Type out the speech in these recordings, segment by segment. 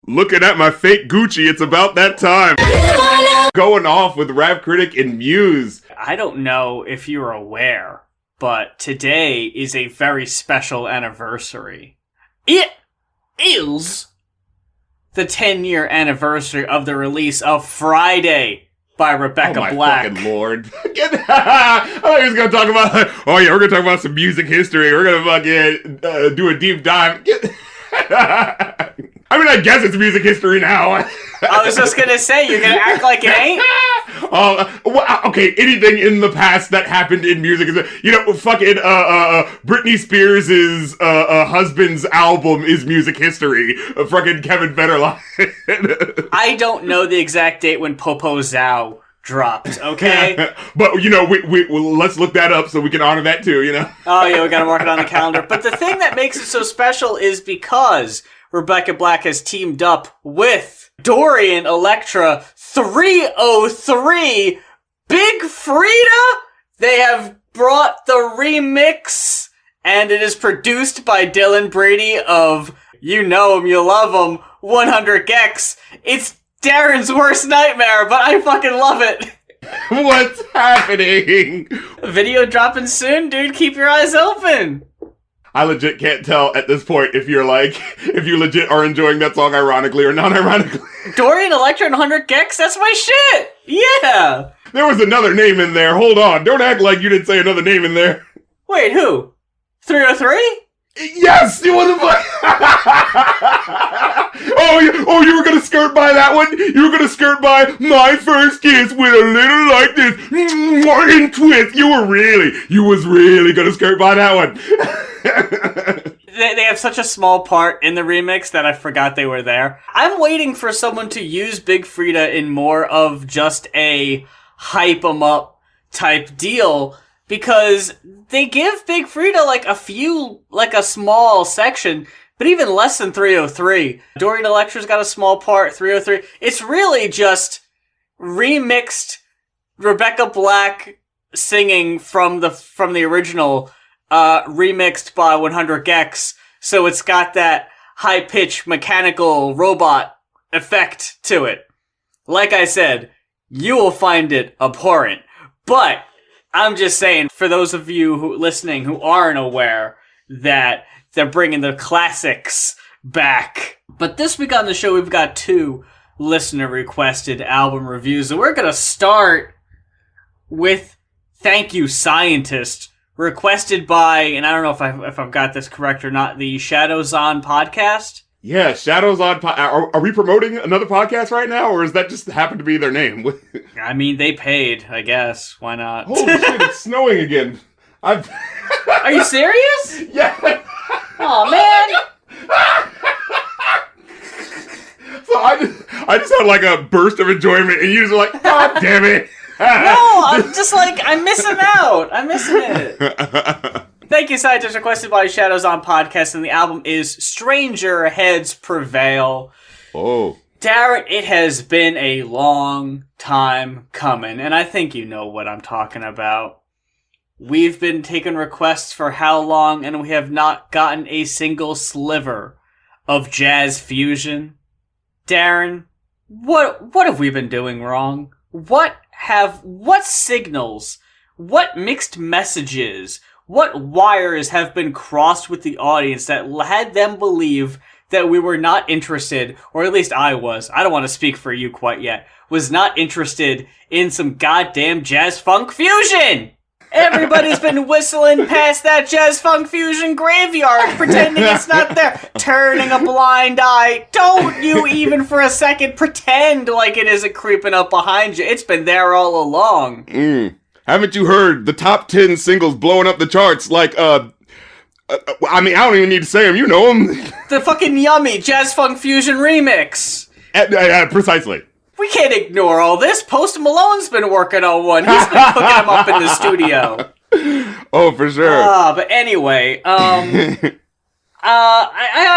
Looking at my fake Gucci, it's about that time. Going off with Rapcritic and Muse. I don't know if you're aware, but today is a very special anniversary. It is the 10-year anniversary of the release of Friday by Rebecca Black. Oh my fucking lord. I thought he was going to talk about, oh yeah, we're going to talk about some music history. We're going to fucking do a deep dive. I mean, I guess it's music history now. I was just going to say, you're going to act like it ain't? Okay, anything in the past that happened in music is, fucking, Britney Spears' husband's album is music history. Fucking Kevin Federline. I don't know the exact date when Popo Zao dropped, okay? But, we let's look that up so we can honor that too, Oh, yeah, we gotta mark it on the calendar. But the thing that makes it so special is because Rebecca Black has teamed up with Dorian Electra 303 Big Frida. They have brought the remix, and it is produced by Dylan Brady of You Know Him, You Love Him, 100 Gex. It's Darren's worst nightmare, but I fucking love it. What's happening? Video dropping soon, dude. Keep your eyes open. I legit can't tell at this point if you legit are enjoying that song ironically or non-ironically. Dorian Electra and 100 Gex, that's my shit! Yeah! There was another name in there. Hold on. Don't act like you didn't say another name in there. Wait, who? 303? Yes! You wasn't Oh, you were gonna skirt by that one? You were gonna skirt by My First Kiss with a little like this. And twist. You was really gonna skirt by that one. They have such a small part in the remix that I forgot they were there. I'm waiting for someone to use Big Frida in more of just a hype 'em up type deal, because they give Big Frida like a small section, but even less than 303. Dorian Electra's got a small part, 303. It's really just remixed Rebecca Black singing from the original, remixed by 100 Gex, so it's got that high-pitched mechanical robot effect to it. Like I said, you will find it abhorrent, but I'm just saying, for those of you listening who aren't aware, that they're bringing the classics back. But this week on the show, we've got 2 listener-requested album reviews, and we're gonna start with Thank You, Scientist, requested by, and I don't know if I've got this correct or not, the Shadows On podcast. Yeah, Shadows On. Are we promoting another podcast right now, or is that just happened to be their name? I mean, they paid, I guess. Why not? Holy shit, it's snowing again. Are you serious? Yeah. Oh man. So I just had like a burst of enjoyment, and you just were like, God damn it. No, I'm just like, I'm missing out. I'm missing it. Thank You, Scientist, requested by Shadows On podcast, and the album is Stranger Heads Prevail. Oh. Darren, it has been a long time coming, and I think you know what I'm talking about. We've been taking requests for how long, and we have not gotten a single sliver of jazz fusion. Darren, what have we been doing wrong? What signals, what mixed messages, what wires have been crossed with the audience that had them believe that we were not interested, or at least I was, I don't want to speak for you quite yet, was not interested in some goddamn jazz funk fusion? Everybody's been whistling past that jazz funk fusion graveyard, pretending it's not there, turning a blind eye. Don't you even for a second pretend like it isn't creeping up behind you. It's been there all along. Haven't you heard the top 10 singles blowing up the charts like, I mean, I don't even need to say them, you know them. The fucking yummy jazz funk fusion remix. Precisely. We can't ignore all this. Post Malone's been working on one. He's been cooking them up in the studio. Oh, for sure. But anyway, I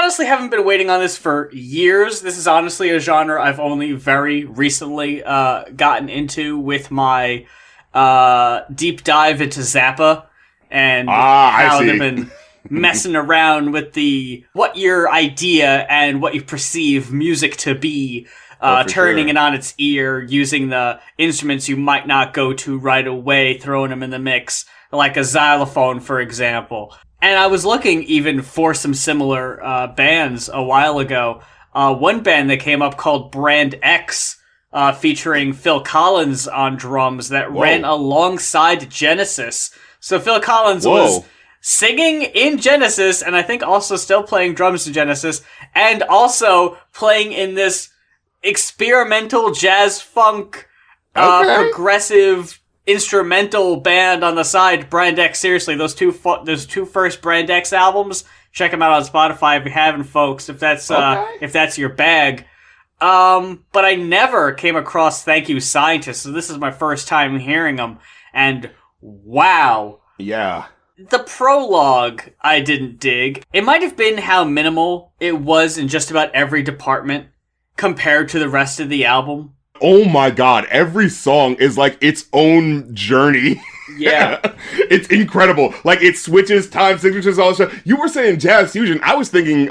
honestly haven't been waiting on this for years. This is honestly a genre I've only very recently gotten into with my deep dive into Zappa and how they've been messing around with what your idea and what you perceive music to be, turning it on its ear, using the instruments you might not go to right away, throwing them in the mix, like a xylophone, for example. And I was looking even for some similar bands a while ago. One band that came up called Brand X, featuring Phil Collins on drums, that ran alongside Genesis. So Phil Collins was singing in Genesis, and I think also still playing drums in Genesis, and also playing in this experimental jazz funk, progressive instrumental band on the side. Brand X, seriously, those two first Brand X albums, check them out on Spotify if you haven't, folks, if that's your bag. But I never came across Thank You Scientist, so this is my first time hearing them, and wow. Yeah. The prologue I didn't dig. It might have been how minimal it was in just about every department compared to the rest of the album. Oh my god, every song is like its own journey. Yeah. It's incredible. Like, it switches time signatures, all that stuff. You were saying jazz fusion. I was thinking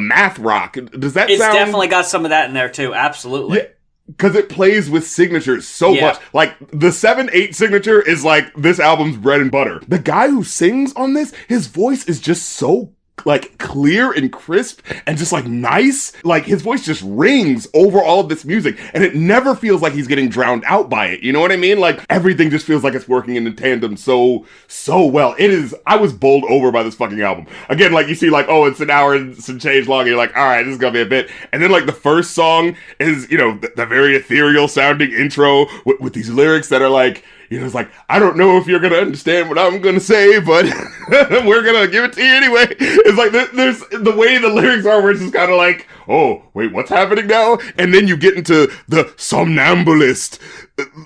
math rock. Does that sound... It's definitely got some of that in there, too. Absolutely. Yeah. Because it plays with signatures so much. Like, the 7/8 signature is like this album's bread and butter. The guy who sings on this, his voice is just so, like, clear and crisp and just, like, nice. Like, his voice just rings over all of this music, and it never feels like he's getting drowned out by it. You know what I mean? Like, everything just feels like it's working in tandem so well. It is... I was bowled over by this fucking album. Again, like, you see, like, oh, it's an hour and some change long, and you're like, all right, this is gonna be a bit. And then, like, the first song is, you know, the very ethereal sounding intro with these lyrics that are like... You know, it's like, I don't know if you're going to understand what I'm going to say, but we're going to give it to you anyway. It's like, there's the way the lyrics are where it's just kind of like, oh, wait, what's happening now? And then you get into the somnambulist,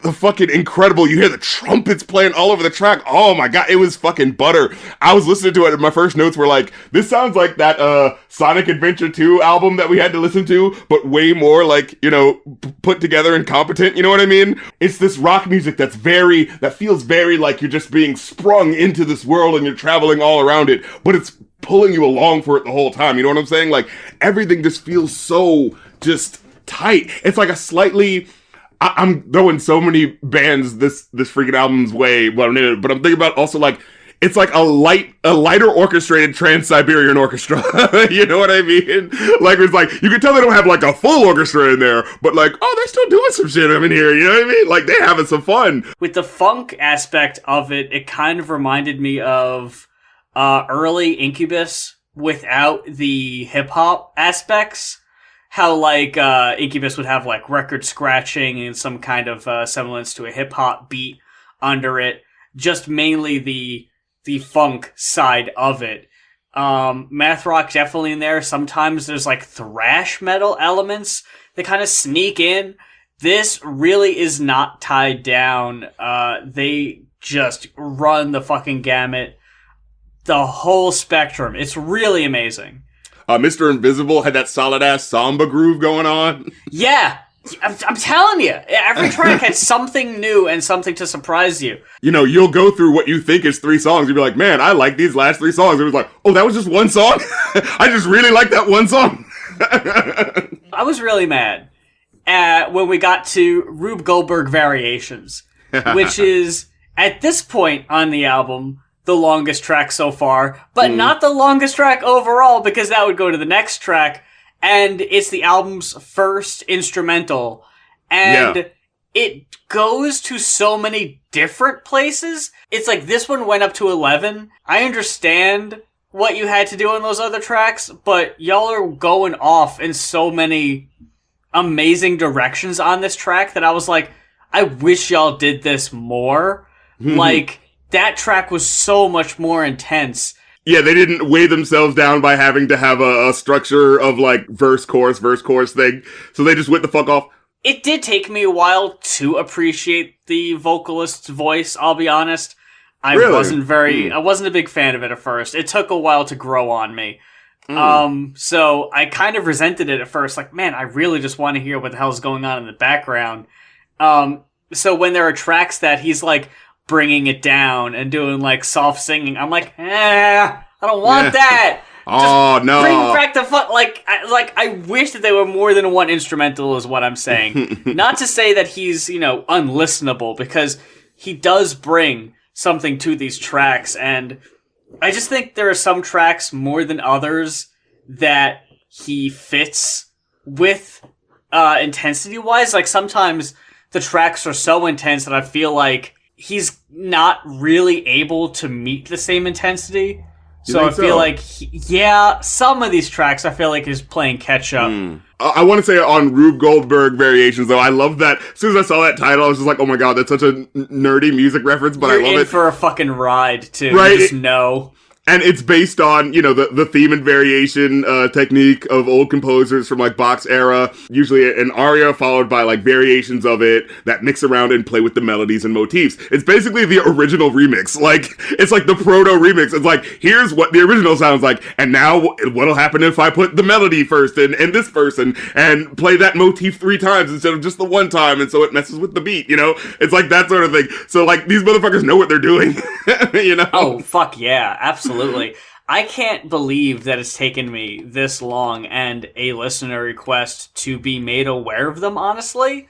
the fucking incredible. You hear the trumpets playing all over the track. Oh my god, it was fucking butter. I was listening to it and my first notes were like, this sounds like that Sonic Adventure 2 album that we had to listen to, but way more like, you know, put together and competent, you know what I mean? It's this rock music that feels very like you're just being sprung into this world and you're traveling all around it, but it's pulling you along for it the whole time, you know what I'm saying? Like, everything just feels so just tight. It's like a slightly... I'm throwing so many bands this freaking album's way, but I'm thinking about also like, it's like a lighter orchestrated Trans-Siberian Orchestra. You know what I mean? Like, it's like, you can tell they don't have like a full orchestra in there, but like, oh, they're still doing some shit in here, you know what I mean? Like, they're having some fun. With the funk aspect of it, it kind of reminded me of early Incubus without the hip-hop aspects. How, like, Incubus would have, like, record scratching and some kind of semblance to a hip-hop beat under it. Just mainly the funk side of it. Math rock definitely in there. Sometimes there's, like, thrash metal elements that kind of sneak in. This really is not tied down. They just run the fucking gamut. The whole spectrum. It's really amazing. Mr. Invisible had that solid-ass samba groove going on. Yeah, I'm telling you. Every track had something new and something to surprise you. You know, you'll go through what you think is 3 songs. You'll be like, man, I like these last 3 songs. It was like, oh, that was just one song? I just really like that one song. I was really mad when we got to Rube Goldberg Variations, which is, at this point on the album... the longest track so far, but not the longest track overall, because that would go to the next track, and it's the album's first instrumental, and it goes to so many different places. It's like, this one went up to 11. I understand what you had to do on those other tracks, but y'all are going off in so many amazing directions on this track that I was like, I wish y'all did this more. Like, that track was so much more intense. Yeah, they didn't weigh themselves down by having to have a structure of, like, verse, chorus thing. So they just went the fuck off. It did take me a while to appreciate the vocalist's voice, I'll be honest. I wasn't a big fan of it at first. It took a while to grow on me. So I kind of resented it at first. Like, man, I really just want to hear what the hell's going on in the background. So when there are tracks that he's, like, bringing it down and doing, like, soft singing, I'm like, I don't want that. Oh, no. Bring back the fun. I wish that they were more than one instrumental is what I'm saying. Not to say that he's, unlistenable, because he does bring something to these tracks, and I just think there are some tracks more than others that he fits with intensity-wise. Like, sometimes the tracks are so intense that I feel like he's not really able to meet the same intensity. So I feel like, some of these tracks I feel like is playing catch up. I want to say on Rube Goldberg Variations, though, I love that. As soon as I saw that title, I was just like, oh my god, that's such a nerdy music reference, but You're I love in it. for a fucking ride, too. Right? You just know. And it's based on, the theme and variation technique of old composers from, like, Bach's era. Usually an aria followed by, like, variations of it that mix around and play with the melodies and motifs. It's basically the original remix. Like, it's like the proto-remix. It's like, here's what the original sounds like, and now what'll happen if I put the melody first and this person and play that motif 3 times instead of just the 1 time, and so it messes with the beat, It's like that sort of thing. So, like, these motherfuckers know what they're doing, Oh, fuck yeah, absolutely. I can't believe that it's taken me this long and a listener request to be made aware of them, honestly.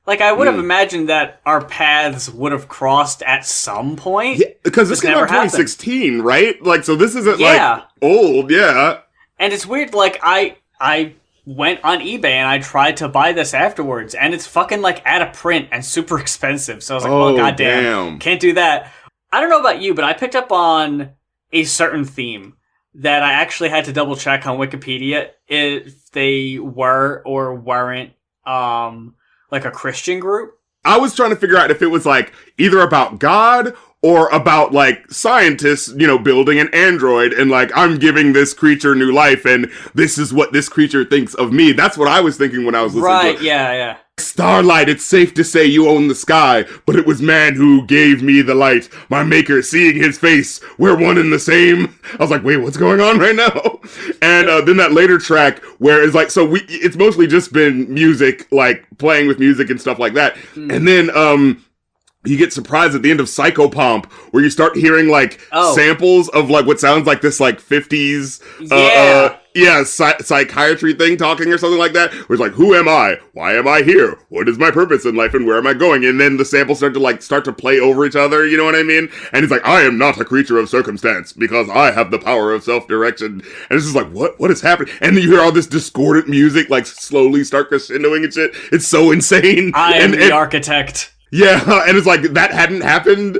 Like, I would have imagined that our paths would have crossed at some point. Yeah, because this came out in 2016, right? Like, so this isn't, like, old, yeah. And it's weird, like, I went on eBay and I tried to buy this afterwards, and it's fucking, like, out of print and super expensive. So I was like, well, goddamn, can't do that. I don't know about you, but I picked up on a certain theme that I actually had to double check on Wikipedia if they were or weren't like a Christian group. I was trying to figure out if it was like either about God or about like scientists, building an android and like I'm giving this creature new life and this is what this creature thinks of me. That's what I was thinking when I was listening to it. Right, yeah. Starlight, it's safe to say you own the sky, but it was man who gave me the light. My maker, seeing his face, we're one and the same. I was like, wait, what's going on right now? And then that later track where it's like, it's mostly just been music, like playing with music and stuff like that. And then, you get surprised at the end of Psychopomp, where you start hearing, like, samples of, like, what sounds like this, like, 50s, psychiatry thing talking or something like that, where it's like, who am I? Why am I here? What is my purpose in life and where am I going? And then the samples start to play over each other, you know what I mean? And it's like, I am not a creature of circumstance, because I have the power of self-direction. And it's just like, what is happening? And then you hear all this discordant music, like, slowly start crescendoing and shit. It's so insane. I am the architect. Yeah, and it's like, that hadn't happened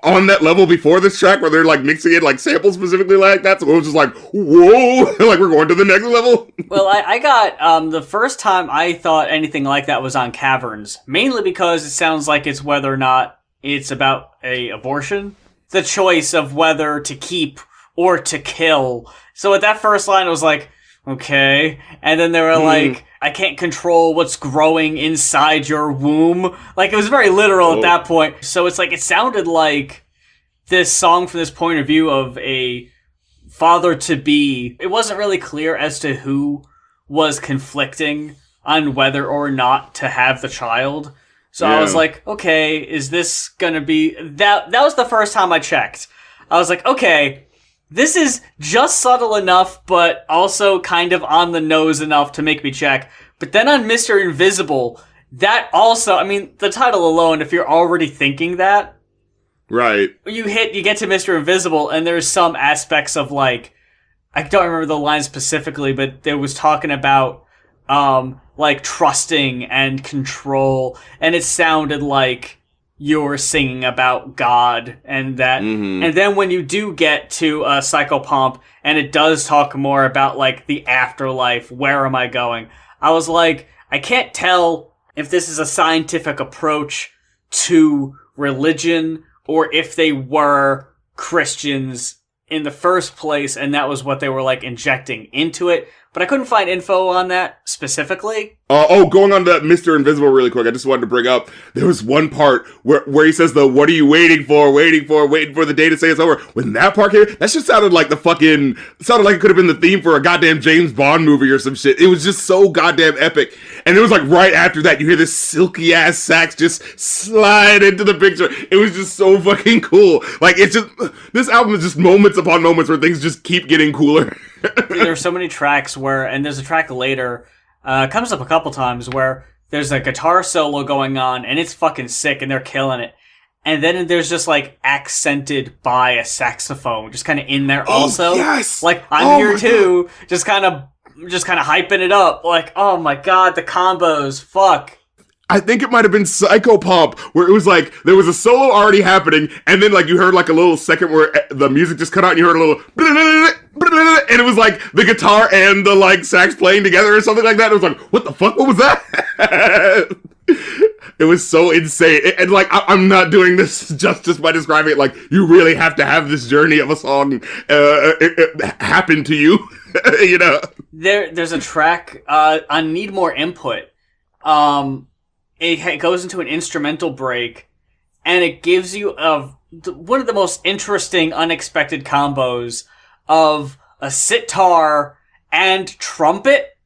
on that level before this track, where they're, like, mixing it, like, samples specifically like that, so it was just like, whoa, like, we're going to the next level. Well, I got, the first time I thought anything like that was on Caverns, mainly because it sounds like it's whether or not it's about a abortion, the choice of whether to keep or to kill. So at that first line, it was like, okay, and then they were like, I can't control what's growing inside your womb. Like, it was very literal at that point. So it's like, it sounded like this song from this point of view of a father-to-be. It wasn't really clear as to who was conflicting on whether or not to have the child. So I was like, okay, is this gonna be... That was the first time I checked. I was like, okay, this is just subtle enough, but also kind of on the nose enough to make me check. But then on Mr. Invisible, that also, I mean, the title alone, if you're already thinking that, right, you get to Mr. Invisible, and there's some aspects of, like, I don't remember the line specifically, but there was talking about, like, trusting and control, and it sounded like you're singing about God and that. And then when you do get to Psychopomp, and it does talk more about, like, the afterlife, where am I going? I was like, I can't tell if this is a scientific approach to religion, or if they were Christians in the first place, and that was what they were, like, injecting into it. but I couldn't find info on that specifically. Going on to Mr. Invisible really quick, I just wanted to bring up, there was one part where he says what are you waiting for the day to say it's over. When that part came, that just sounded like sounded like it could have been the theme for a goddamn James Bond movie or some shit. It was just so goddamn epic. And it was like right after that, you hear this silky ass sax just slide into the picture. It was just so fucking cool. Like, it's just, this album is just moments upon moments where things just keep getting cooler. There are so many tracks and there's a track later, comes up a couple times where there's a guitar solo going on and it's fucking sick and they're killing it. And then there's just like accented by a saxophone just kind of in there also. Yes! Like, I'm here too, just kind of hyping it up. Like, oh my god, the combos, fuck. I think it might have been Psychopomp, where it was like, there was a solo already happening, and then like you heard like a little second where the music just cut out and you heard a little, and it was like the guitar and the like sax playing together or something like that. It was like, what the fuck? What was that? It was so insane. And like, I'm not doing this justice by describing it. Like, you really have to have this journey of a song happen to you, you know? There's a track on Need More Input. It goes into an instrumental break, and it gives you one of the most interesting, unexpected combos of a sitar and trumpet.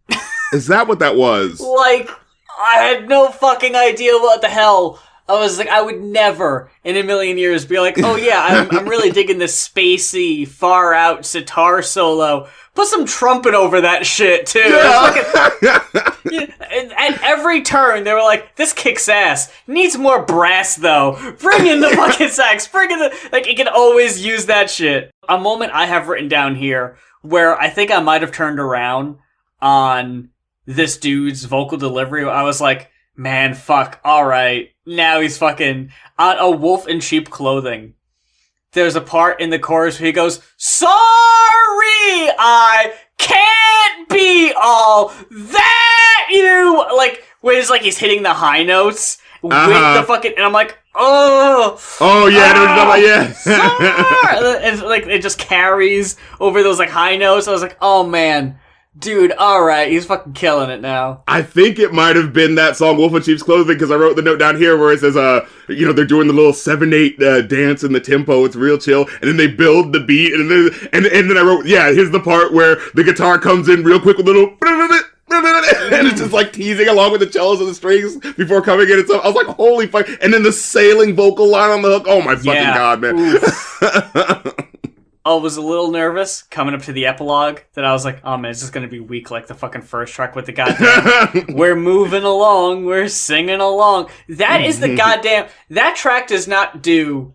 Is that what that was? Like, I had no fucking idea what the hell. I was like, I would never in a million years be like, oh yeah, I'm really digging this spacey, far out sitar solo. Put some trumpet over that shit, too. Yeah. At every turn, they were like, this kicks ass. Needs more brass, though. Bring in the fucking sax. Bring in the... Like, it can always use that shit. A moment I have written down here where I think I might have turned around on this dude's vocal delivery. I was like, man, fuck, alright. Now he's fucking on a wolf in sheep clothing. There's a part in the chorus where he goes, sorry, I can't be all that you... Like, where it's like he's hitting the high notes with the fucking... And I'm like, oh... Oh, yeah, yeah. And like, it just carries over those like high notes. I was like, oh, man. Dude, alright, he's fucking killing it now. I think it might have been that song, Wolf in Sheep's Clothing, because I wrote the note down here where it says, they're doing the little 7/8 dance in the tempo, it's real chill, and then they build the beat, and then I wrote, here's the part where the guitar comes in real quick with a little, and it's just like teasing along with the cellos and the strings before coming in and stuff. I was like, holy fuck, and then the sailing vocal line on the hook, oh my fucking god, man. I was a little nervous coming up to the epilogue that I was like, oh man, it's just going to be weak like the fucking first track with the goddamn, we're moving along, we're singing along. That is the goddamn, that track does not do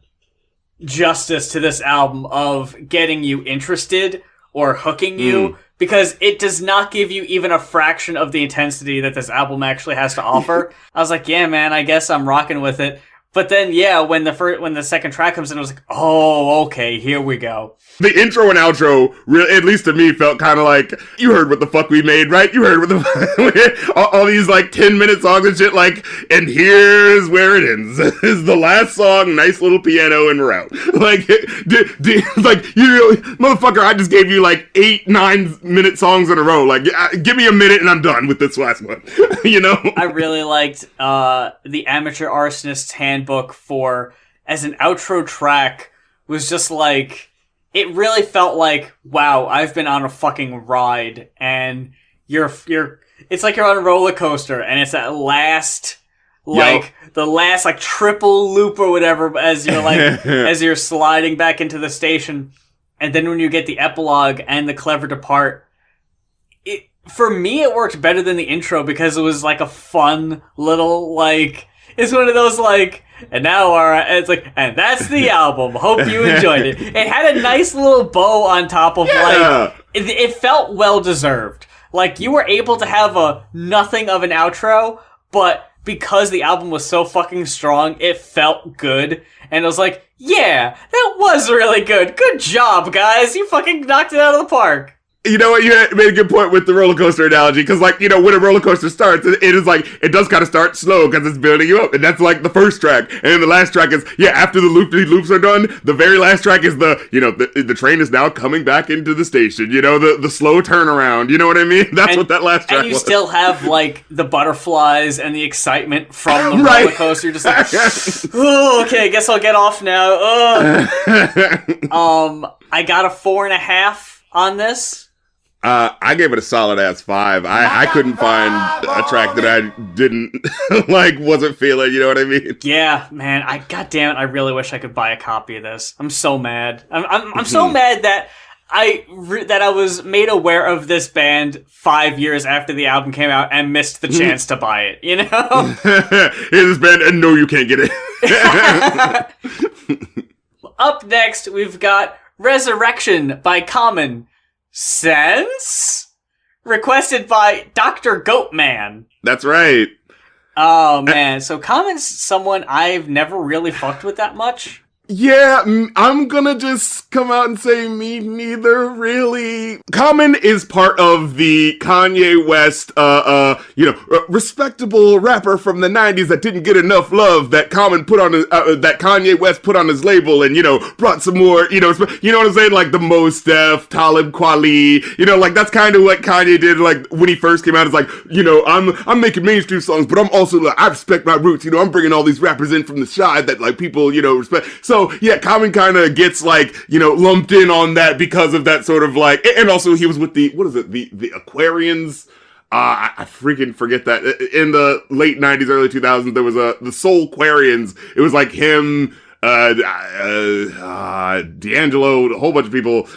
justice to this album of getting you interested or hooking you because it does not give you even a fraction of the intensity that this album actually has to offer. I was like, yeah man, I guess I'm rocking with it. But then, when the second track comes in, I was like, oh, okay, here we go. The intro and outro, at least to me, felt kind of like, you heard what the fuck we made, right? You heard what the all these, 10-minute songs and shit, and here's where it ends. This is the last song, nice little piano, and we're out. Motherfucker, I just gave you, 8-9-minute songs in a row. Give me a minute and I'm done with this last one. You know? I really liked, the Amateur Arsonist's Handbook as an outro track was just it really felt like, wow, I've been on a fucking ride, and it's like you're on a roller coaster, and it's that last, the last, triple loop or whatever, as you're, as you're sliding back into the station, and then when you get the epilogue and the clever depart, for me, it worked better than the intro, because it was, a fun little, it's one of those, and now it's and that's the album. Hope you enjoyed it. It had a nice little bow on top of, it felt well-deserved. You were able to have a nothing of an outro, but because the album was so fucking strong, it felt good. And it was yeah, that was really good. Good job, guys. You fucking knocked it out of the park. You know what? You made a good point with the roller coaster analogy, because, like, when a roller coaster starts, it is like, it does kind of start slow because it's building you up, and that's like the first track, and then the last track is, after the loops are done, the very last track is the train is now coming back into the station, the slow turnaround, you know what I mean? That's what that last track was. And you still have, like, the butterflies and the excitement from the roller coaster. You're just like, oh, okay, guess I'll get off now. I got a 4.5 on this. I gave it a solid ass 5. I couldn't find a track that I didn't wasn't feeling. You know what I mean? Yeah, man. Goddamn it! I really wish I could buy a copy of this. I'm so mad. I'm so mad that I was made aware of this band 5 years after the album came out and missed the chance to buy it. You know? Here's this band, and no, you can't get it. Up next, we've got Resurrection by Common. Sense? Requested by Dr. Goatman. That's right. Oh, man. So Common's someone I've never really fucked with that much. Yeah, I'm gonna just come out and say me neither, really. Common is part of the Kanye West, respectable rapper from the 90s that didn't get enough love that Common put on that Kanye West put on his label and, brought some more, you know what I'm saying? Like the Mos Def, Talib Kweli, like that's kind of what Kanye did, like when he first came out. It's like, I'm making mainstream songs, but I'm also, I respect my roots, I'm bringing all these rappers in from the shy that, like, people, respect. So, Common kind of gets, like, lumped in on that because of that sort of, like, and also he was with the Aquarians. I freaking forget that. In the late 90s, early 2000s, there was the Soul Aquarians. It was like him, D'Angelo, a whole bunch of people.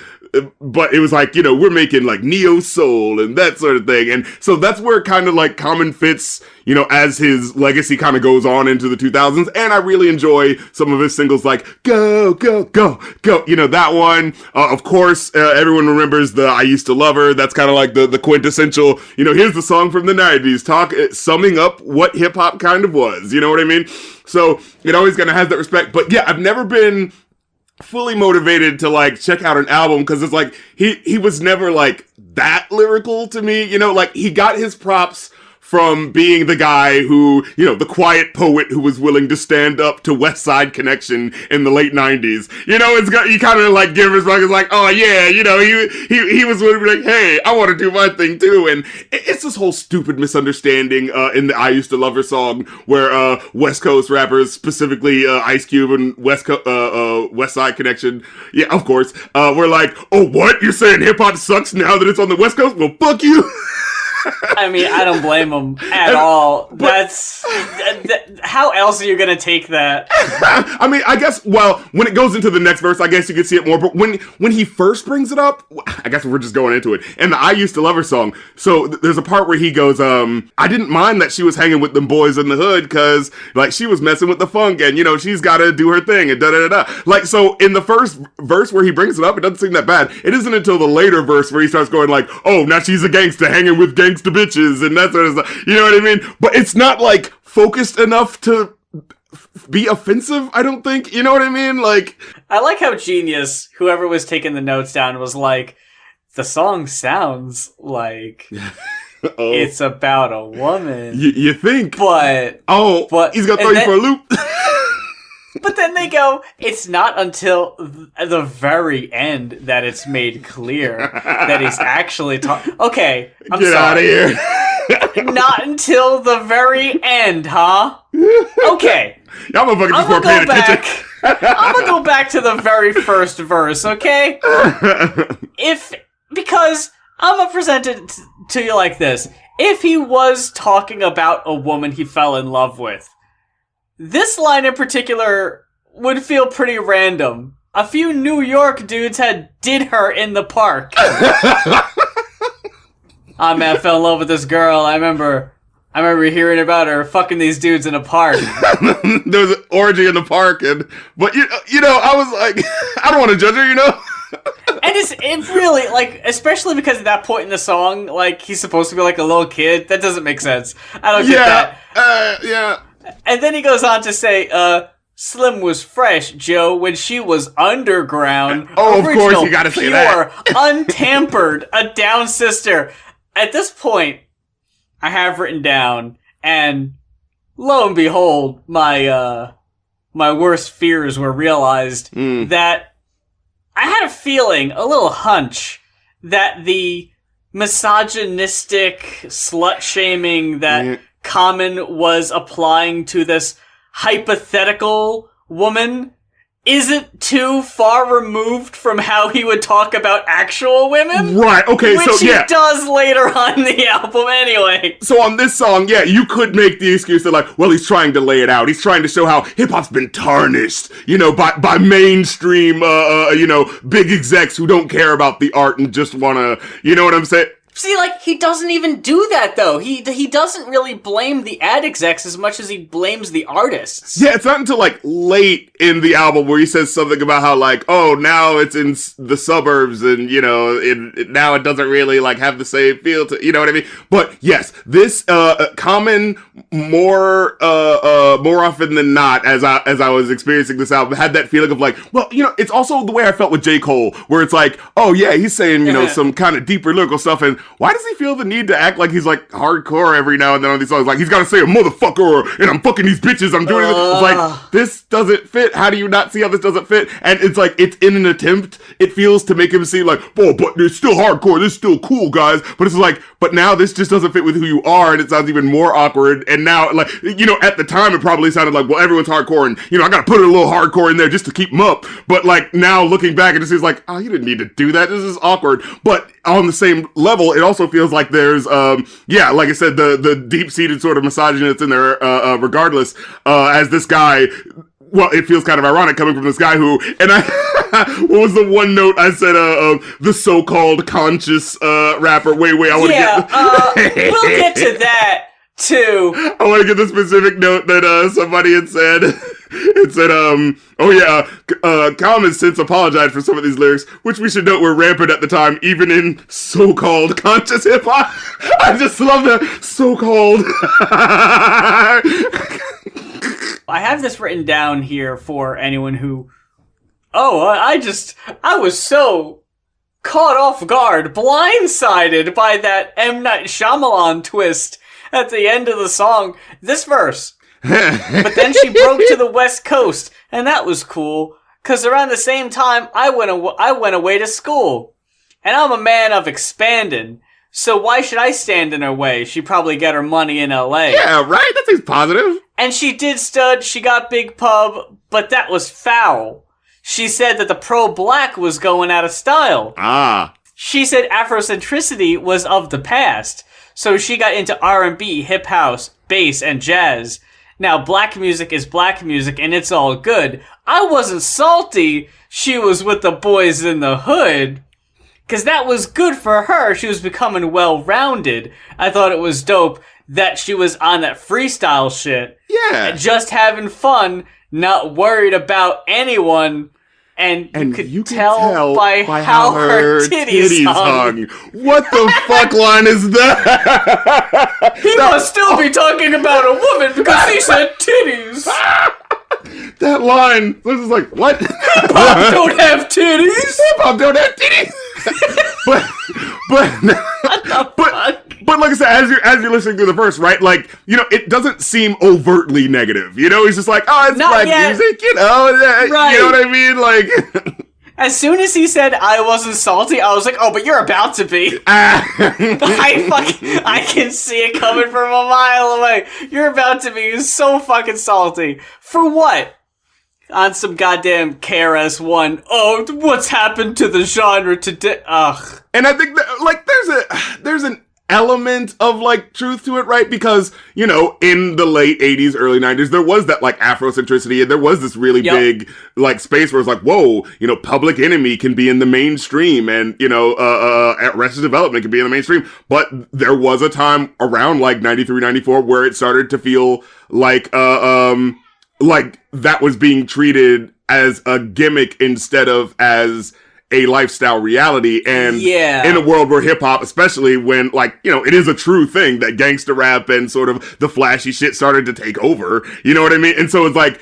But it was like, we're making like neo soul and that sort of thing. And so that's where kind of like Common fits, as his legacy kind of goes on into the 2000s. And I really enjoy some of his singles like Go, Go, Go, Go. That one. Of course, everyone remembers the I Used to Love Her. That's kind of like the quintessential, here's the song from the 90s, summing up what hip hop kind of was. You know what I mean? So it always kind of has that respect. But yeah, I've never been fully motivated to like check out an album because it's like he was never like that lyrical to me, like he got his props from being the guy who, the quiet poet who was willing to stand up to West Side Connection in the late 90s. You kind of like give his it's like, oh yeah, he was willing to be like, hey, I want to do my thing too. And it's this whole stupid misunderstanding in the I Used to Love Her song where West Coast rappers, specifically Ice Cube and West Side Connection, yeah, of course, were like, oh, what? You're saying hip hop sucks now that it's on the West Coast? Well, fuck you. I mean, I don't blame him at all. That's how else are you gonna take that? I mean, I guess. Well, when it goes into the next verse, I guess you can see it more. But when he first brings it up, I guess we're just going into it. And the I Used to Love Her song. So there's a part where he goes, "I didn't mind that she was hanging with them boys in the hood because like she was messing with the funk and she's got to do her thing and da da da da." Like so, in the first verse where he brings it up, it doesn't seem that bad. It isn't until the later verse where he starts going like, "Oh, now she's a gangster hanging with gangsta bitches and that sort of stuff." You know what I mean? But it's not like focused enough to be offensive, I don't think. You know what I mean? Like, I like how genius whoever was taking the notes down was like, the song sounds like it's about a woman. You think? But he's gonna throw you for a loop. But then they go, it's not until the very end that it's made clear that he's actually talking. Okay, I'm Get sorry. out of here. Not until the very end, huh? Okay. Y'all motherfuckers just weren't paying attention. I'm gonna go back to the very first verse, okay? Because I'm gonna present it to you like this. If he was talking about a woman he fell in love with, this line in particular would feel pretty random. A few New York dudes did her in the park. Oh man, I fell in love with this girl. I remember hearing about her fucking these dudes in a park. There was an orgy in the park, but I was like, I don't want to judge her, And it really, like, especially because at that point in the song, like, he's supposed to be like a little kid. That doesn't make sense. I don't get that. Yeah. And then he goes on to say, Slim was fresh, Joe, when she was underground. Oh, of Original, course, you gotta say that. Pure, untampered, a down sister. At this point, I have written down, and lo and behold, my worst fears were realized that I had a feeling, a little hunch, that the misogynistic slut-shaming that Common was applying to this hypothetical woman isn't too far removed from how he would talk about actual women. Right, okay, which he does later on in the album anyway. So on this song, you could make the excuse that, like, well, he's trying to lay it out. He's trying to show how hip-hop's been tarnished, by mainstream, big execs who don't care about the art and just wanna, you know what I'm saying? See, like, he doesn't even do that, though. He doesn't really blame the ad execs as much as he blames the artists. Yeah, it's not until, like, late in the album where he says something about how, like, oh, now it's in the suburbs and, now it doesn't really, like, have the same feel to, you know what I mean? But, yes, this, Common, more often than not, as I was experiencing this album, had that feeling of, like, well, it's also the way I felt with J. Cole, where it's like, oh, yeah, he's saying, some kind of deeper lyrical stuff, and why does he feel the need to act like he's, like, hardcore every now and then on these songs? Like, he's gotta say a motherfucker, and I'm fucking these bitches, I'm doing this. It's like, this doesn't fit. How do you not see how this doesn't fit? And it's like, it's in an attempt, it feels, to make him seem like, oh, but it's still hardcore, this is still cool, guys. But it's like, but now this just doesn't fit with who you are, and it sounds even more awkward. And now, like, at the time, it probably sounded like, well, everyone's hardcore, and, I gotta put a little hardcore in there just to keep them up. But, like, now looking back, it just seems like, oh, you didn't need to do that. This is awkward. But on the same level, it also feels like there's, like I said, the deep-seated sort of misogyny that's in there, regardless, as this guy, well, it feels kind of ironic coming from this guy who, and what was the one note I said, the so-called conscious, rapper, wait, I want to get, we'll get to that, too. I want to get the specific note that, somebody had said. It said, Common since apologized for some of these lyrics, which we should note were rampant at the time, even in so-called conscious hip-hop. I just love the so-called. I have this written down here for anyone who, I was so caught off guard, blindsided by that M. Night Shyamalan twist at the end of the song. This verse. But then she broke to the West Coast, and that was cool, cause around the same time I went away to school. And I'm a man of expanding, so why should I stand in her way? She probably get her money in LA. Yeah, right? That seems positive. And she did stud, she got big pub, but that was foul. She said that the pro-black was going out of style. She said Afrocentricity was of the past, so she got into R&B, hip house, bass, and jazz. Now, black music is black music, and it's all good. I wasn't salty. She was with the boys in the hood. Because that was good for her. She was becoming well-rounded. I thought it was dope that she was on that freestyle shit. Yeah. Just having fun, not worried about anyone. And you could tell by how her titties hung. What the fuck line is that? He must still be talking about a woman because he said titties. That line, this is like, what? Hip-hop don't have titties. Hip-hop don't have titties. But like I said, as you're listening to the verse, right? Like, it doesn't seem overtly negative. He's just like, oh, it's black music, right. You know what I mean? Like, as soon as he said I wasn't salty, I was like, oh, but you're about to be. I can see it coming from a mile away. You're about to be so fucking salty. For what? On some goddamn KRS-One. Oh, what's happened to the genre today? Ugh. And I think that, like, there's an element of, like, truth to it, right? Because, in the late 80s, early 90s, there was that, like, Afrocentricity, and there was this really big, like, space where it's like, whoa, Public Enemy can be in the mainstream, and, Arrested Development can be in the mainstream, but there was a time around, like, 93, 94, where it started to feel like that was being treated as a gimmick instead of as a lifestyle reality. And in a world where hip-hop, especially when, like, it is a true thing that gangster rap and sort of the flashy shit started to take over, you know what I mean? And so it's like,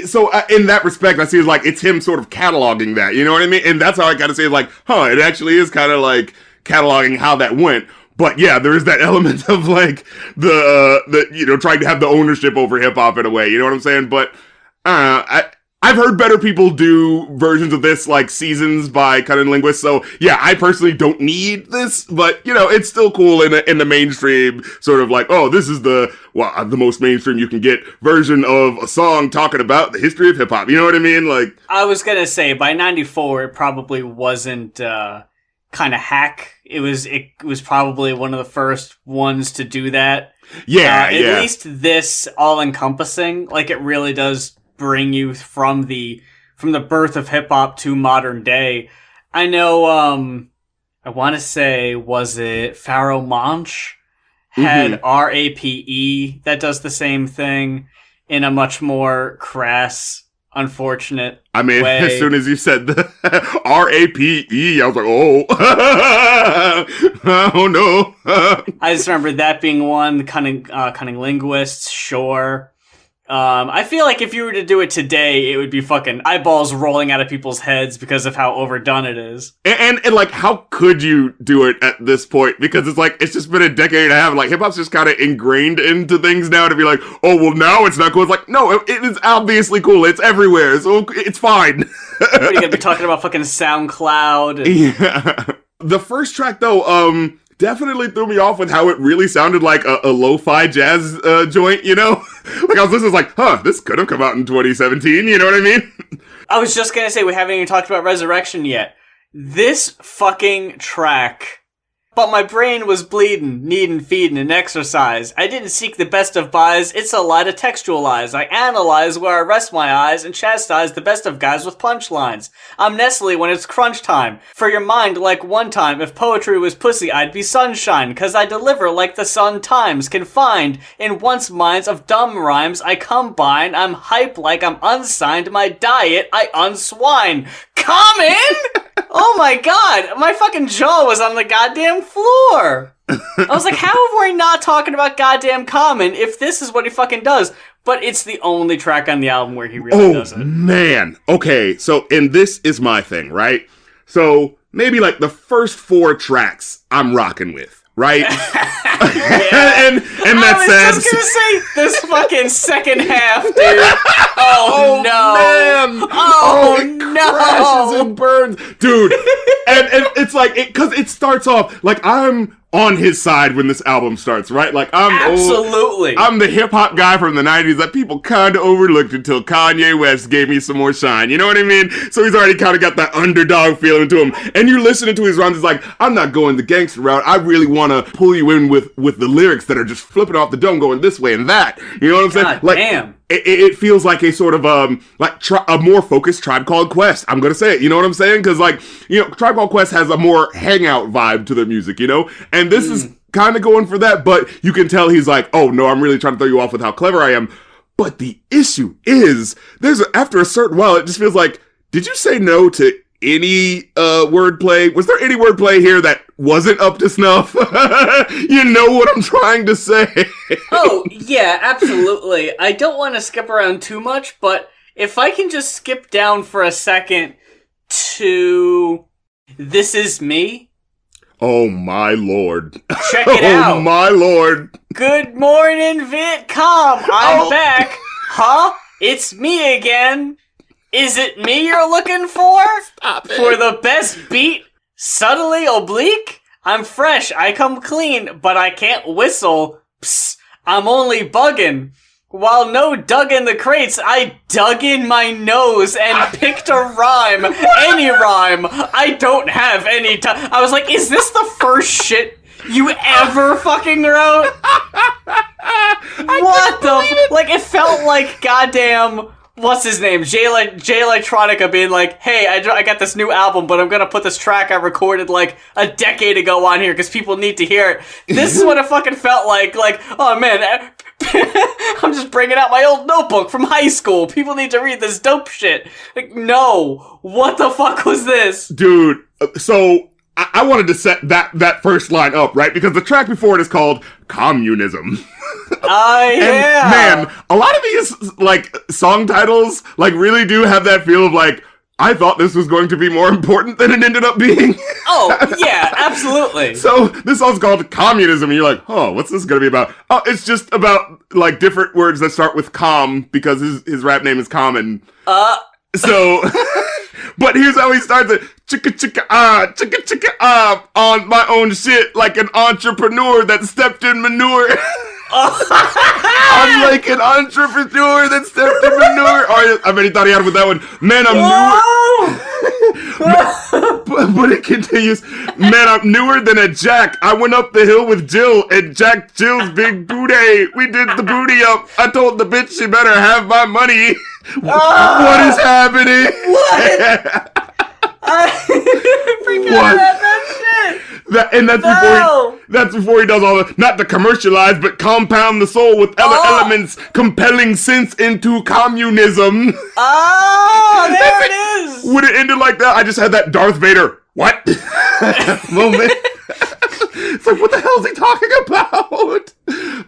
So in that respect, I see it's like it's him sort of cataloging that, you know what I mean? And that's how I gotta say, like, it actually is kind of like cataloging how that went. But yeah, there is that element of like the trying to have the ownership over hip hop in a way, you know what I'm saying? But I've heard better people do versions of this, like Seasons by Cunning Linguist. So yeah, I personally don't need this, but it's still cool in the mainstream sort of like, this is the most mainstream you can get version of a song talking about the history of hip hop. You know what I mean? Like, I was gonna say by '94, it probably wasn't kind of hack. It was probably one of the first ones to do that. Yeah, At least this all encompassing, like it really does bring you from the birth of hip hop to modern day. I know, I want to say, was it Pharaoh Monch had RAPE that does the same thing in a much more crass, unfortunate way. As soon as you said the RAPE, I was like, oh no. I just remember that being one. Cunning Linguists, sure. I feel like if you were to do it today, it would be fucking eyeballs rolling out of people's heads because of how overdone it is. And like, how could you do it at this point? Because it's like, it's just been a decade and a half. Like, hip hop's just kind of ingrained into things now to be like, now it's not cool. It's like, no, it is obviously cool. It's everywhere. So it's fine. What, are you gonna be talking about fucking SoundCloud? Yeah. The first track though, definitely threw me off with how it really sounded like a lo-fi jazz joint, Like, I was listening, like, this could have come out in 2017, you know what I mean? I was just gonna say, we haven't even talked about Resurrection yet. This fucking track... But my brain was bleeding, needing feeding and exercise. I didn't seek the best of buys, it's a lie to textualize. I analyze where I rest my eyes and chastise the best of guys with punchlines. I'm Nestle when it's crunch time. For your mind, like one time, if poetry was pussy, I'd be sunshine. Cause I deliver like the sun times. Confined in once minds of dumb rhymes I combine. I'm hype like I'm unsigned. My diet I unswine. Common? Oh my god, my fucking jaw was on the goddamn floor. I was like, how are we not talking about goddamn Common if this is what he fucking does? But it's the only track on the album where he really does it. Oh, man. Okay, so, and this is my thing, right? So, maybe like the first 4 tracks I'm rocking with, right? and that says, I was just gonna say this fucking second half, dude. Oh no! Man. Oh it no! Crashes and burns, dude. and it's like because it starts off like I'm on his side when this album starts, right? Like I'm absolutely. I'm the hip hop guy from the '90s that people kind of overlooked until Kanye West gave me some more shine. You know what I mean? So he's already kind of got that underdog feeling to him. And you're listening to his rhymes, it's like I'm not going the gangster route. I really want to pull you in with the lyrics that are just flipping off the dome, going this way and that. You know what I'm saying? God like, damn. It feels like a sort of a more focused Tribe Called Quest. I'm gonna say it. You know what I'm saying? Because Tribe Called Quest has a more hangout vibe to the music. And this is kind of going for that. But you can tell he's like, oh no, I'm really trying to throw you off with how clever I am. But the issue is, after a certain while, it just feels like, did you say no to any wordplay? Was there any wordplay here that wasn't up to snuff? You know what I'm trying to say. Oh, yeah, absolutely. I don't want to skip around too much, but if I can just skip down for a second to This Is Me. Oh my lord. Check it out. Oh my lord. Good morning, Vietcom. I'm back. Huh? It's me again. Is it me you're looking for? Stop it. For the best beat? Subtly oblique? I'm fresh, I come clean, but I can't whistle. Psst, I'm only bugging. While no dug in the crates, I dug in my nose and picked a rhyme. Any rhyme. I don't have any time. I was like, is this the first shit you ever fucking wrote? What the... Like, it felt like goddamn... What's his name? Jay Electronica being like, hey, I got this new album, but I'm gonna put this track I recorded like a decade ago on here because people need to hear it. This is what it fucking felt like. Like, oh man, I'm just bringing out my old notebook from high school. People need to read this dope shit. Like, no. What the fuck was this? Dude, so I wanted to set that first line up, right? Because the track before it is called Communism. Yeah. Man, a lot of these, like, song titles, like, really do have that feel of, like, I thought this was going to be more important than it ended up being. Oh, yeah, absolutely. So, this song's called Communism, and you're like, oh, what's this gonna be about? Oh, it's just about, like, different words that start with com, because his rap name is Common. So, but here's how he starts it. Chicka chicka ah, on my own shit, like an entrepreneur that stepped in manure. I'm like an entrepreneur that stepped in manure. Oh, I bet he thought he had with that one. Man, I'm newer. But it continues. Man, I'm newer than a Jack. I went up the hill with Jill and Jack Jill's big booty. We did the booty up. I told the bitch she better have my money. What is happening? What? I forgot about that shit. That's before he does all the, not to commercialize, but compound the soul with other elements, compelling sense into communism. Oh, there it is. Would it ended like that? I just had that Darth Vader, what? moment. It's like, what the hell is he talking about?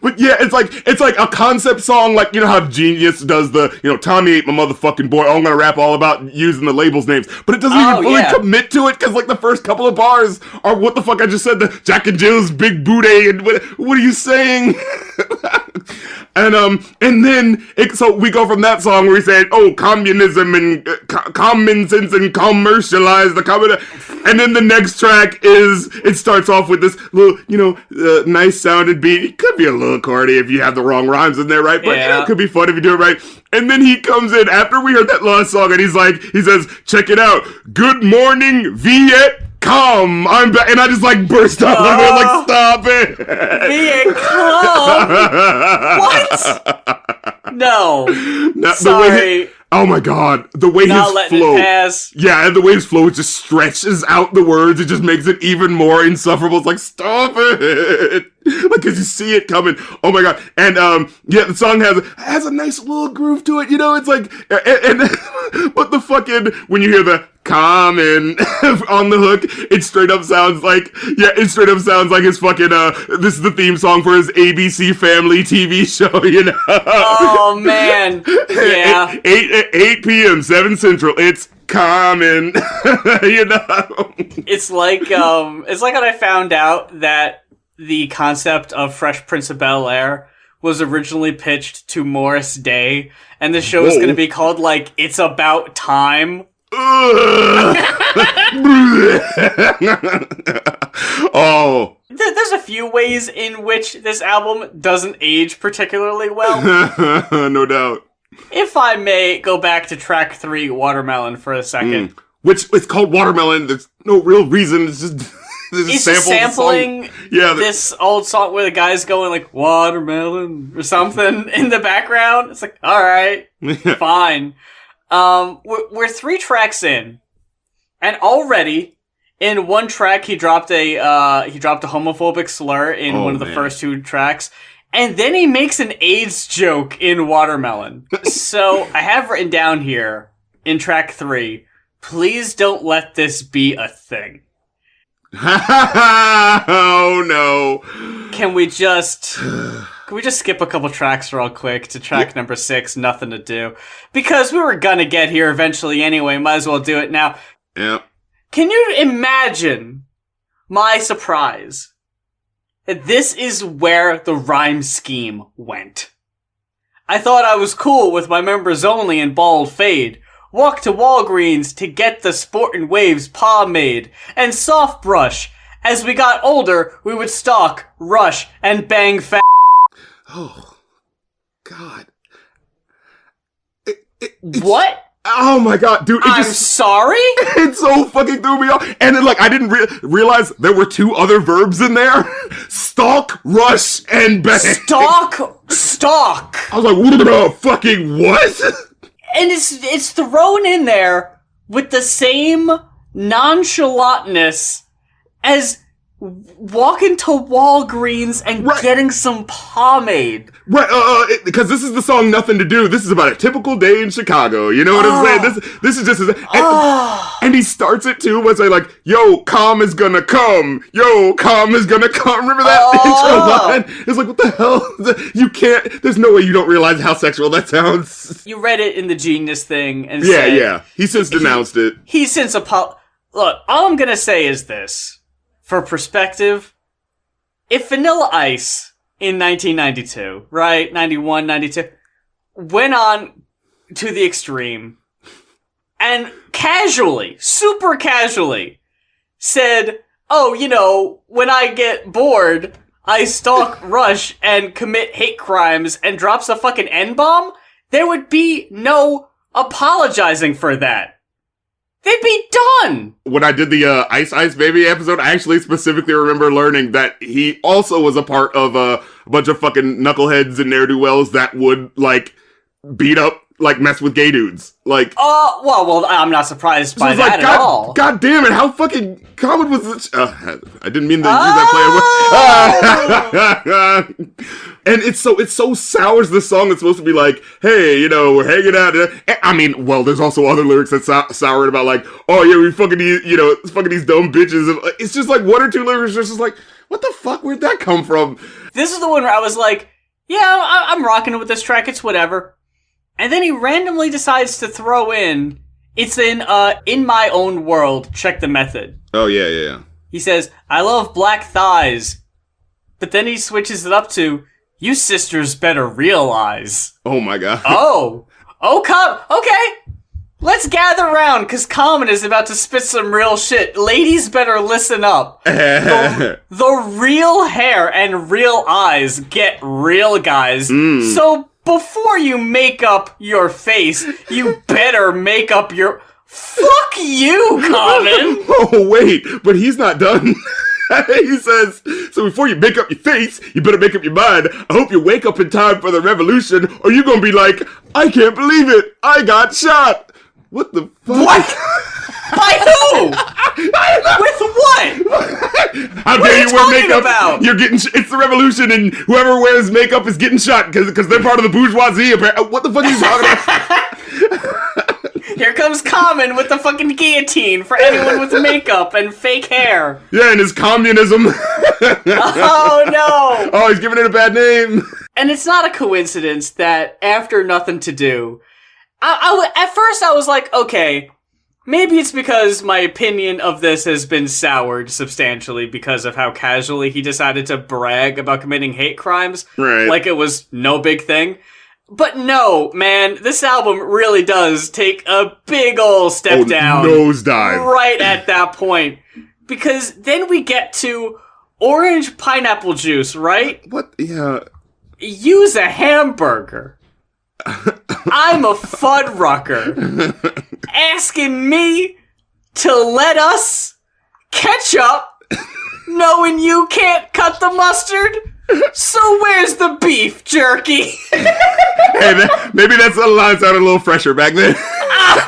But yeah, it's like a concept song, like, you know how Genius does the, you know, Tommy ate my motherfucking boy, oh, I'm gonna rap all about using the labels names, but it doesn't even fully commit to it, because like the first couple of bars are what the fuck I just said, the Jack and Jill's big booty, and what are you saying? And then, so we go from that song where he said, oh, communism and common sense and commercialize the common, and then the next track is, it starts off with this little, you know, nice sounding beat. It could be a little corny if you have the wrong rhymes in there, right? But you know, it could be fun if you do it right. And then he comes in after we heard that last song, and he says, check it out. Good morning, Viet Cong. I'm back, and I just like burst out laughing, like, stop it. Viet Cong? What? No. Sorry. Oh my god, the way Not his flow, yeah, and the way his flow just stretches out the words, it just makes it even more insufferable. It's like, stop it, like, cause you see it coming. Oh my god, and yeah, the song has a nice little groove to it, you know. It's like, and but the fucking, when you hear the common on the hook, it straight up sounds like, his fucking this is the theme song for his ABC Family TV show, you know. Oh man, yeah. 8 p.m. 7 Central. It's common, you know. It's like when I found out that the concept of Fresh Prince of Bel-Air was originally pitched to Morris Day, and the show is going to be called like It's About Time. Oh. There's a few ways in which this album doesn't age particularly well. No doubt. If I may go back to track 3, Watermelon, for a second. Which, it's called Watermelon. There's no real reason. It's just... It's just sampling this old song where the guy's going like, watermelon or something in the background. It's like, alright, fine. We're 3 tracks in, and already in one track he dropped a homophobic slur in one of the first 2 tracks, and then he makes an AIDS joke in Watermelon. So I have written down here in track 3, please don't let this be a thing. Oh no. Can we just skip a couple tracks real quick to track number 6, Nothing to Do? Because we were gonna get here eventually anyway, might as well do it now. Yep. Can you imagine my surprise that this is where the rhyme scheme went? I thought I was cool with my members only and bald fade. Walk to Walgreens to get the Sportin' Waves pomade and soft brush. As we got older, we would stalk, rush, and bang fast. Oh, God. What? Oh my god, dude. I'm sorry? It so fucking threw me off. And then, like, I didn't realize there were 2 other verbs in there. Stalk, rush, and bang. Stalk. I was like, what the fucking what? And it's thrown in there with the same nonchalantness as walking to Walgreens and getting some pomade. Right, because this is the song Nothing to Do. This is about a typical day in Chicago. You know what I'm saying? This is just... And he starts it, too, by saying, like, yo, calm is gonna come. Yo, calm is gonna come. Remember that intro line? It's like, what the hell? You can't... There's no way you don't realize how sexual that sounds. You read it in the Genius thing and Yeah. He since denounced it. He since Look, all I'm gonna say is this. For perspective, if Vanilla Ice in 1992, right, 91, 92, went on to the extreme and casually, super casually, said, oh, you know, when I get bored, I stalk Rush and commit hate crimes and drops a fucking N-bomb, there would be no apologizing for that. They'd be done! When I did the Ice Ice Baby episode, I actually specifically remember learning that he also was a part of a bunch of fucking knuckleheads and ne'er-do-wells that would, like, beat up, like, mess with gay dudes. Like... well, I'm not surprised by that at all. God damn it, how fucking common was this? I didn't mean to use that player. And it's so sour as this song. It's supposed to be like, hey, you know, we're hanging out. I mean, well, there's also other lyrics that sour about like, oh yeah, we fucking these, you know, fucking these dumb bitches. And it's just like one or two lyrics just like, what the fuck? Where'd that come from? This is the one where I was like, yeah, I'm rocking with this track. It's whatever. And then he randomly decides to throw in, it's in My Own World, Check the Method. Oh, yeah. He says, I love black thighs. But then he switches it up to, you sisters better realize. Oh my god. Okay. Let's gather around, because Common is about to spit some real shit. Ladies better listen up. The real hair and real eyes get real guys. So before you make up your face, you better make up your... Fuck you, Common! Oh, wait, but he's not done. He says, so before you make up your face, you better make up your mind. I hope you wake up in time for the revolution, or you're gonna be like, I can't believe it, I got shot. What the fuck? What? By who? With what? How dare you wear makeup? About? You're getting, it's the revolution, and whoever wears makeup is getting shot, because they're part of the bourgeoisie. What the fuck are you talking about? Here comes Common with the fucking guillotine for anyone with makeup and fake hair. Yeah, and his communism. Oh, no. Oh, he's giving it a bad name. And it's not a coincidence that after Nothing to Do, at first I was like, okay, maybe it's because my opinion of this has been soured substantially because of how casually he decided to brag about committing hate crimes. Right. Like it was no big thing. But no, man, this album really does take a big ol' step down. Nosedive. Right at that point. Because then we get to orange pineapple juice, right? What? Yeah. Use a hamburger. I'm a Fuddrucker. Asking me to let us catch up, knowing you can't cut the mustard? So where's the beef jerky? Hey, maybe that's the line sounded a little fresher back then.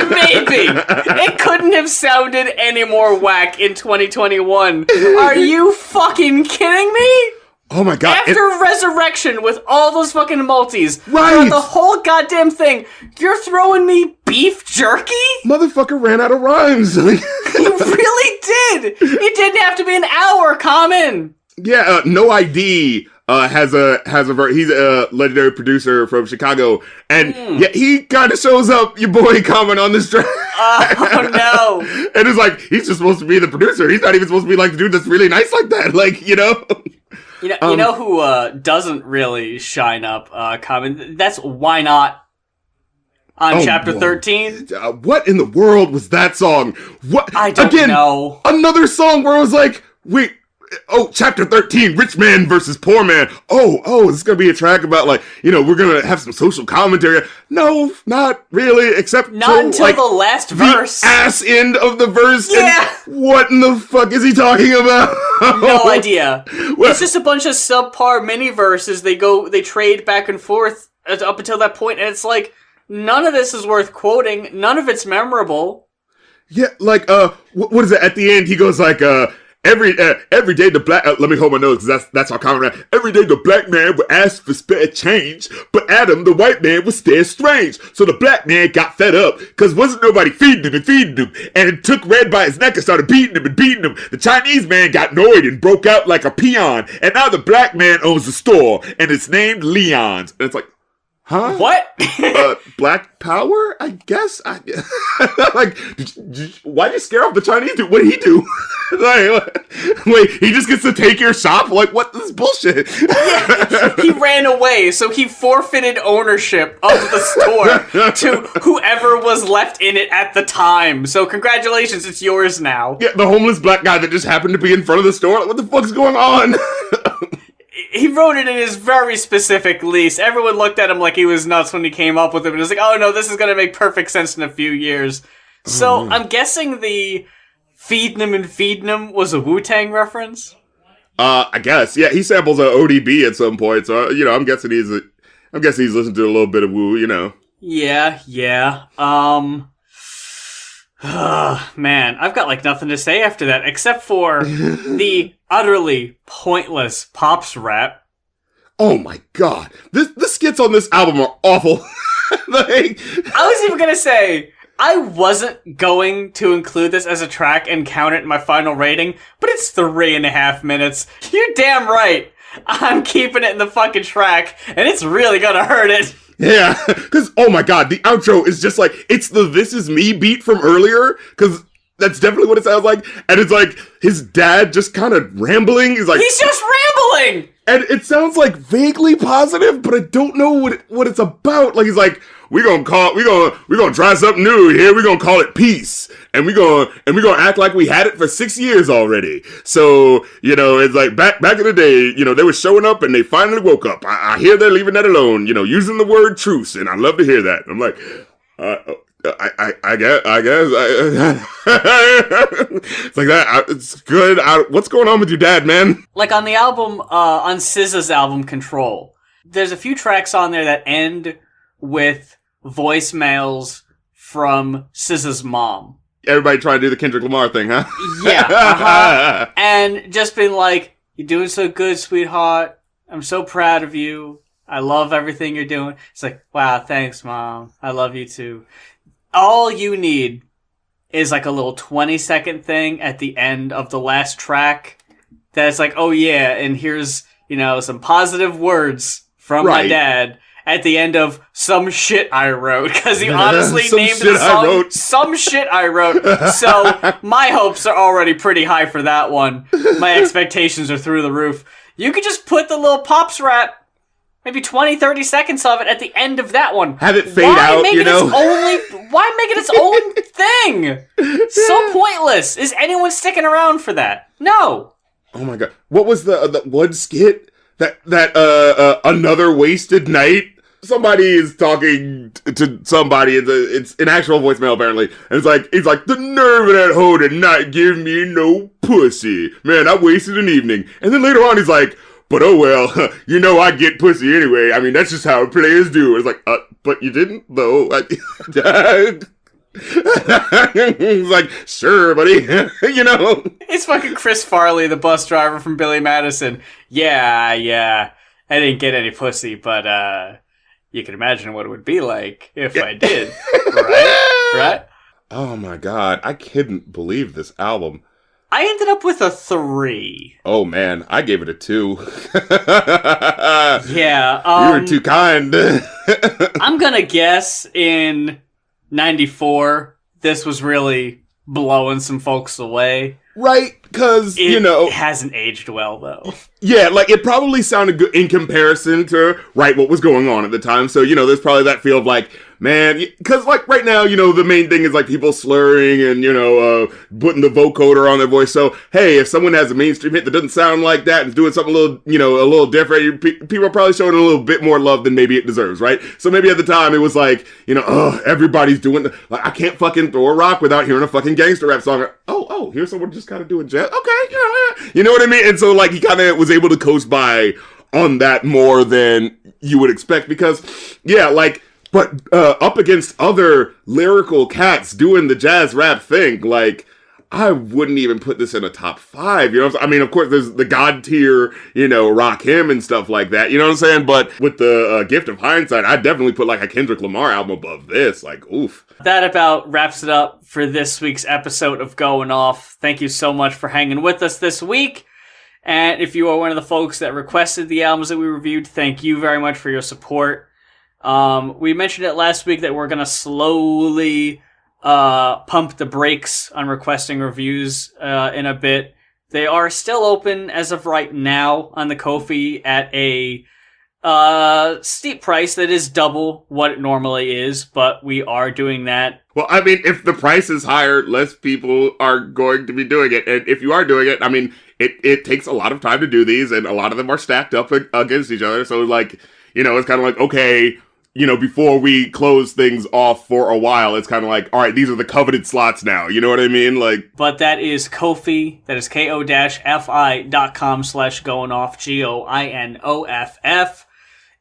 Maybe. It couldn't have sounded any more whack in 2021. Are you fucking kidding me? Oh my god. After Resurrection with all those fucking multis, right, the whole goddamn thing, you're throwing me beef jerky? Motherfucker ran out of rhymes. You really did. It didn't have to be an hour, Common. Yeah, No ID has a he's a legendary producer from Chicago, and yeah, he kind of shows up, your boy Common, on this track. Oh no! And it's like he's just supposed to be the producer. He's not even supposed to be like the dude that's really nice like that. Like, you know. You know who doesn't really shine up, Common? That's Why Not on Chapter 13. What in the world was that song? What? I don't know. Another song where I was like, wait. Oh, Chapter 13, Rich Man versus Poor Man. Oh, this is gonna be a track about, like, you know, we're gonna have some social commentary. No, not really, except not until like, the last verse. The ass end of the verse. Yeah. What in the fuck is he talking about? No idea. Well, it's just a bunch of subpar mini verses. They trade back and forth up until that point, and it's like, none of this is worth quoting. None of it's memorable. Yeah, like, what is it? At the end, he goes like, every day the black, let me hold my nose because that's our common rap. Every day the black man would ask for spare change, but Adam, the white man, would stare strange. So the black man got fed up because wasn't nobody feeding him, and took Red by his neck and started beating him. The Chinese man got annoyed and broke out like a peon, and now the black man owns the store, and it's named Leon's. And it's like, huh? What? Black power? I guess. Like, why'd you scare off the Chinese dude? What did he do? Wait, he just gets to take your shop? Like, what this bullshit? Yeah, he ran away, so he forfeited ownership of the store to whoever was left in it at the time. So congratulations, it's yours now. Yeah, the homeless black guy that just happened to be in front of the store. Like, what the fuck's going on? He wrote it in his very specific lease. Everyone looked at him like he was nuts when he came up with it. And it was like, oh no, this is going to make perfect sense in a few years. So I'm guessing the feeding him was a Wu-Tang reference? I guess. Yeah, he samples a ODB at some point. So, I'm guessing he's listened to a little bit of Wu, Yeah. Man, I've got like nothing to say after that, except for the utterly pointless Pops rap. Oh my god. The skits on this album are awful. Like, I was even gonna say, I wasn't going to include this as a track and count it in my final rating, but it's 3.5 minutes. You're damn right. I'm keeping it in the fucking track, and it's really gonna hurt it. Yeah, because, oh my god, the outro is just like, it's the This Is Me beat from earlier, because that's definitely what it sounds like, and it's like, his dad just kind of rambling, he's just rambling! And it sounds like vaguely positive, but I don't know what it's about. Like, he's like, we're gonna try something new here, we're gonna call it peace, and we're gonna act like we had it for 6 years already. So, it's like, back in the day, they were showing up and they finally woke up. I hear they're leaving that alone, using the word truce, and I love to hear that. I'm like, I guess. It's like that. It's good. What's going on with your dad, man? Like on the album, on SZA's album Control, there's a few tracks on there that end with voicemails from SZA's mom. Everybody trying to do the Kendrick Lamar thing, huh? Yeah. And just being like, you're doing so good, sweetheart. I'm so proud of you. I love everything you're doing. It's like, wow, thanks, Mom. I love you too. All you need is like a little 20-second thing at the end of the last track that's like, oh yeah, and here's, some positive words from my dad at the end of Some Shit I Wrote, because he honestly named the song Some Shit I Wrote. So my hopes are already pretty high for that one. My expectations are through the roof. You could just put the little Pops rap, maybe 20, 30 seconds of it at the end of that one. Have it fade out, Why make it its own thing? So pointless. Is anyone sticking around for that? No. Oh my god. What was the one skit? That Another Wasted Night? Somebody is talking to somebody, it's an actual voicemail apparently, and he's like, the nerve of that hoe to not give me no pussy. Man, I wasted an evening. And then later on he's like, but oh well, I get pussy anyway. I mean, that's just how players do. It's like, but you didn't though. He's like, sure, buddy. It's fucking Chris Farley, the bus driver from Billy Madison. Yeah. I didn't get any pussy, but you can imagine what it would be like if I did. Right? Oh my god, I couldn't believe this album. I ended up with a 3. Oh man, I gave it a 2. Yeah. You were too kind. I'm gonna guess in 94, this was really blowing some folks away. Right, because, It hasn't aged well, though. Yeah, like, it probably sounded good in comparison to, what was going on at the time. So, there's probably that feel of, like, man, because, like, right now, the main thing is, like, people slurring and, putting the vocoder on their voice. So, hey, if someone has a mainstream hit that doesn't sound like that and is doing something a little different, people are probably showing a little bit more love than maybe it deserves, right? So maybe at the time it was like, everybody's doing, like, I can't fucking throw a rock without hearing a fucking gangster rap song. Oh, here's someone just kind of doing jazz. Okay, yeah. You know what I mean? And so, like, he kind of was able to coast by on that more than you would expect because, yeah, like, but up against other lyrical cats doing the jazz rap thing, like, I wouldn't even put this in a top 5, you know what I'm saying? I mean, of course, there's the God tier, you know, Rakim and stuff like that, you know what I'm saying? But with the gift of hindsight, I'd definitely put like a Kendrick Lamar album above this, like, oof. That about wraps it up for this week's episode of Going Off. Thank you so much for hanging with us this week. And if you are one of the folks that requested the albums that we reviewed, thank you very much for your support. We mentioned it last week that we're going to slowly pump the brakes on requesting reviews in a bit. They are still open as of right now on the Ko-fi at a steep price that is double what it normally is, but we are doing that. Well, I mean, if the price is higher, less people are going to be doing it. And if you are doing it, I mean, it takes a lot of time to do these, and a lot of them are stacked up against each other. So, like, you know, it's kind of like, okay, you know, before we close things off for a while, it's kind of like, all right, these are the coveted slots now. You know what I mean? Like, but that is Ko-fi. That is ko-fi.com/goinoff, GOINOFF.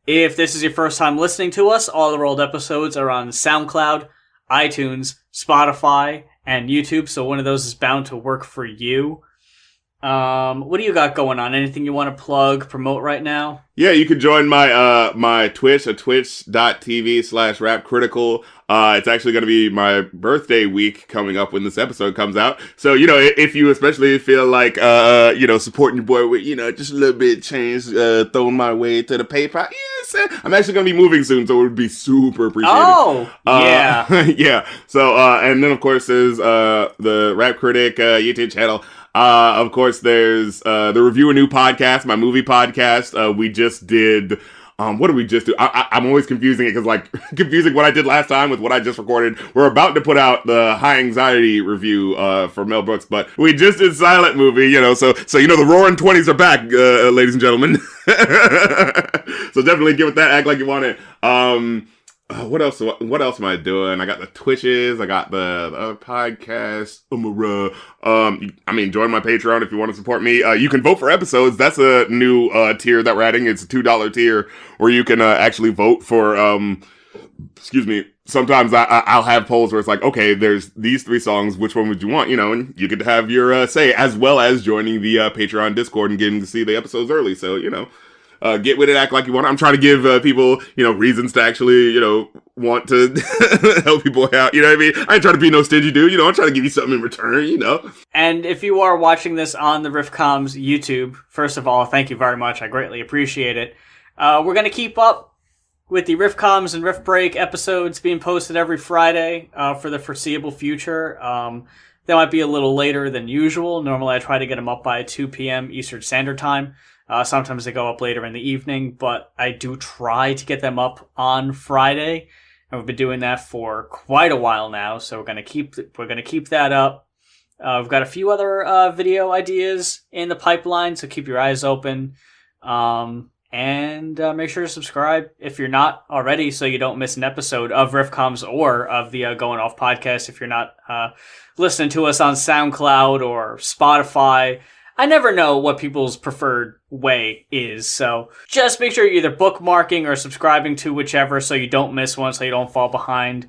If this is your first time listening to us, all the old episodes are on SoundCloud, iTunes, Spotify, and YouTube, so one of those is bound to work for you. What do you got going on? Anything you want to plug, promote right now? Yeah, you can join my my Twitch at twitch.tv/rapcritical. It's actually going to be my birthday week coming up when this episode comes out. So, you know, if you especially feel like, you know, supporting your boy with, you know, just a little bit of change thrown my way to the PayPal. Yes, I'm actually going to be moving soon, so it would be super appreciated. Oh, yeah. Yeah. So, and then, of course, there's the Rap Critic YouTube channel. Of course, there's the Review a New podcast, my movie podcast. We just did... what did we just do? I'm always confusing it because, like, confusing what I did last time with what I just recorded. We're about to put out the High Anxiety review for Mel Brooks, but we just did Silent Movie, you know, so you know, the Roaring 20s are back, ladies and gentlemen. So definitely get with that, act like you want it. What else am I doing? I got the Twitches, I got the other podcast. I mean, join my Patreon if you want to support me. You can vote for episodes. That's a new tier that we're adding. It's a $2 tier where you can actually vote for, excuse me. Sometimes I'll have polls where it's like, okay, there's these 3 songs. Which one would you want? You know, and you could have your say, as well as joining the Patreon Discord and getting to see the episodes early. So, you know. Get with it, act like you want. I'm trying to give people, you know, reasons to actually, you know, want to help people out. You know what I mean? I ain't trying to be no stingy dude. You know, I'm trying to give you something in return, you know. And if you are watching this on the Riffcoms YouTube, first of all, thank you very much. I greatly appreciate it. We're going to keep up with the Riffcoms and Riff Break episodes being posted every Friday for the foreseeable future. They might be a little later than usual. Normally, I try to get them up by 2 p.m. Eastern Standard Time. Sometimes they go up later in the evening, but I do try to get them up on Friday, and we've been doing that for quite a while now. So we're gonna keep that up. We've got a few other video ideas in the pipeline, so keep your eyes open, and make sure to subscribe if you're not already, so you don't miss an episode of Riffcoms or of the Going Off podcast. If you're not listening to us on SoundCloud or Spotify. I never know what people's preferred way is, so just make sure you're either bookmarking or subscribing to whichever so you don't miss one, so you don't fall behind.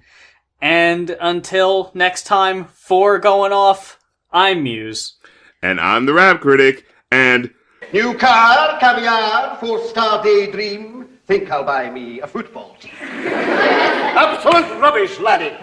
And until next time, for Going Off, I'm Muse. And I'm the Rap Critic, and... New car, caviar, 4-star daydream. Think I'll buy me a football team. Absolute rubbish, laddie.